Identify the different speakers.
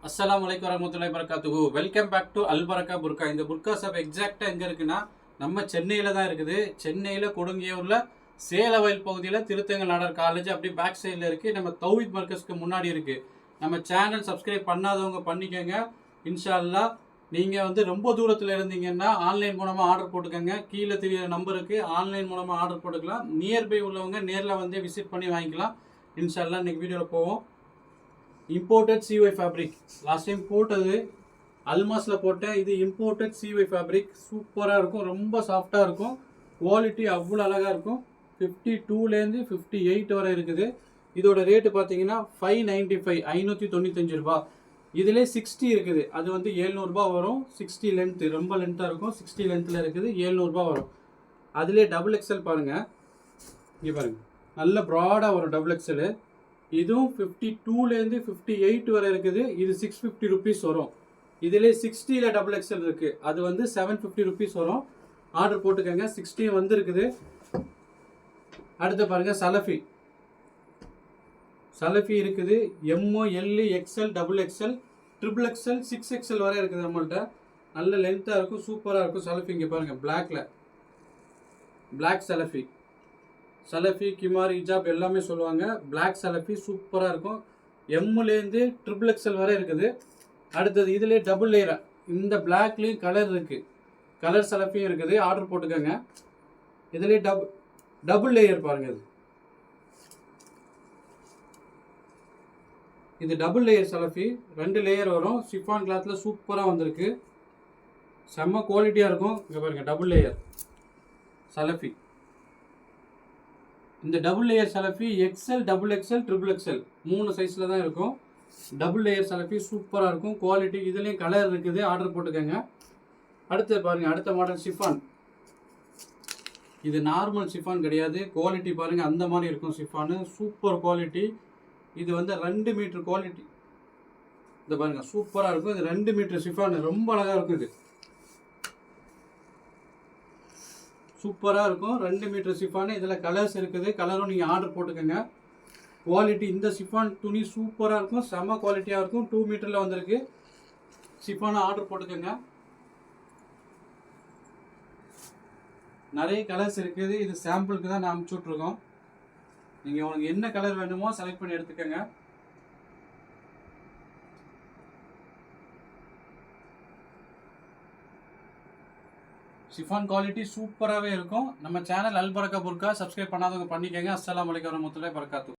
Speaker 1: அஸ்ஸலாமு அலைக்கும் வரஹ்மத்துல்லாஹி வபரகாத்துஹு. வெல்கம் பேக் டு அல்பரக்கா புர்கா. இந்த புர்கா ஷாப் எக்ஸாக்டாக எங்கே இருக்குன்னா நம்ம சென்னையில் தான் இருக்குது. சென்னையில் கொடுங்கியூரில் சேலவயல் பகுதியில் திருத்தங்கல் நாடார் காலேஜ் அப்படி பேக் சைடில் இருக்குது. நம்ம தௌஹீத் மர்கஸ்க்கு முன்னாடி இருக்குது. நம்ம சேனல் சப்ஸ்கிரைப் பண்ணாதவங்க பண்ணிக்கோங்க. இன்ஷா அல்லாஹ் நீங்கள் ரொம்ப தூரத்தில் இருந்தீங்கன்னா ஆன்லைன் மூலமாக ஆர்டர் போட்டுக்கோங்க. கீழே தெரியிற நம்பருக்கு ஆன்லைன் மூலமாக ஆர்டர் போட்டுக்கலாம். நியர்பை உள்ளவங்க நேரில் வந்து விசிட் பண்ணி வாங்கிக்கலாம். இன்ஷா அல்லாஹ் இன்றைக்கி வீடியோவில் போவோம். Imported CY fabric last time போட்டது அல்மாஸில் போட்டேன். இது இம்போர்ட்டட் சிஒய் ஃபேப்ரிக் சூப்பராக இருக்கும், ரொம்ப சாஃப்டாக இருக்கும், குவாலிட்டி அவ்வளோ அழகாக இருக்கும். 52லேருந்து 58 வரை இருக்குது. இதோட ரேட்டு பார்த்தீங்கன்னா 595 595 ரூபா. இதிலே 60 இருக்குது, அது 700 ரூபா வரும். 60 லென்த்து ரொம்ப லென்த்தாக இருக்கும், 60 லென்த்தில் இருக்குது, 700 ரூபா வரும். அதிலே டபுள் எக்ஸல் பாருங்கள், இங்கே பாருங்கள், நல்ல ப்ராடாக வரும் டபுள் எக்ஸலு. இதுவும் 52லேருந்து 58 வரை இருக்குது. இது 650 ருபீஸ் வரும். இதிலே 60ல் டபுள் எக்ஸல் இருக்குது, அது 750 ருபீஸ் வரும். ஆர்டர் போட்டுக்கோங்க. 60 வந்துருக்குது. அடுத்து பாருங்கள், சலஃபி இருக்குது. MO L XL double XL triple XL 6XL வரை இருக்குது நம்மள்கிட்ட. நல்ல லென்த்தாக இருக்கும், சூப்பராக இருக்கும் சலஃபி. இங்கே பாருங்கள், பிளாக் சலஃபி கிமாரி ஹிஜாப் எல்லாமே சொல்லுவாங்க. பிளாக் சலஃபி சூப்பராக இருக்கும். எம்முலேருந்து ட்ரிபிள் எக்ஸ்எல் வரை இருக்குது. அடுத்தது இதிலே டபுள் லேயர், இந்த பிளாக்லேயும் கலர் இருக்குது, கலர் சலஃபியும் இருக்குது. ஆர்டர் போட்டுக்கோங்க. இதிலே டபுள் லேயர் பாருங்கள், இது டபுள் லேயர் சலஃபி, 2 லேயர் வரும். ஷிஃபான் கிளாத்தில் சூப்பராக வந்திருக்கு, செம்ம குவாலிட்டியாக இருக்கும். இங்கே பாருங்கள், டபுள் லேயர் சலஃபி. இந்த டபுள் லேயர் சலஃபி XL double XL triple XL 3 சைஸில் தான் இருக்கும். டபுள் லேயர் சலஃபி சூப்பராக இருக்கும், குவாலிட்டி. இதுலேயும் கலர் இருக்குது, ஆர்டர் போட்டுக்கோங்க. அடுத்து பாருங்கள், அடுத்த மாடல் ஷிஃபான். இது நார்மல் ஷிஃபான் கிடையாது, குவாலிட்டி பாருங்கள் அந்த மாதிரி இருக்கும். Chiffon super quality. இது 2 மீட்டர் குவாலிட்டி. இதை பாருங்கள், சூப்பராக இருக்கும். இது 2 மீட்டர் ஷிஃபான், ரொம்ப அழகாக இருக்கும். இது சூப்பராக இருக்கும், 2 மீட்டர் ஷிஃபானு. இதில் கலர்ஸ் இருக்குது, கலரும் நீங்கள் ஆர்டர் போட்டுக்கோங்க. குவாலிட்டி, இந்த ஷிஃபான் துணி சூப்பராக இருக்கும், செம்ம குவாலிட்டியாக இருக்கும். 2 மீட்டரில் வந்திருக்கு. ஷிஃபானை ஆர்டர் போட்டுக்கோங்க. நிறைய கலர்ஸ் இருக்குது. இது சாம்பிளுக்கு தான் நான் அனுப்பிச்சுட்ருக்கோம். நீங்கள் உங்களுக்கு என்ன கலர் வேணுமோ செலக்ட் பண்ணி எடுத்துக்கோங்க. ஷிஃபான் குவாலிட்டி சூப்பராகவே இருக்கும். நம்ம சேனல் அல்பரக்கா புர்கா சப்ஸ்கிரைப் பண்ணாதவங்க பண்ணிக்கோங்க. அஸ்ஸலாமு அலைக்கும் வரஹ்மத்துல்லாஹி வபரகாத்துஹு.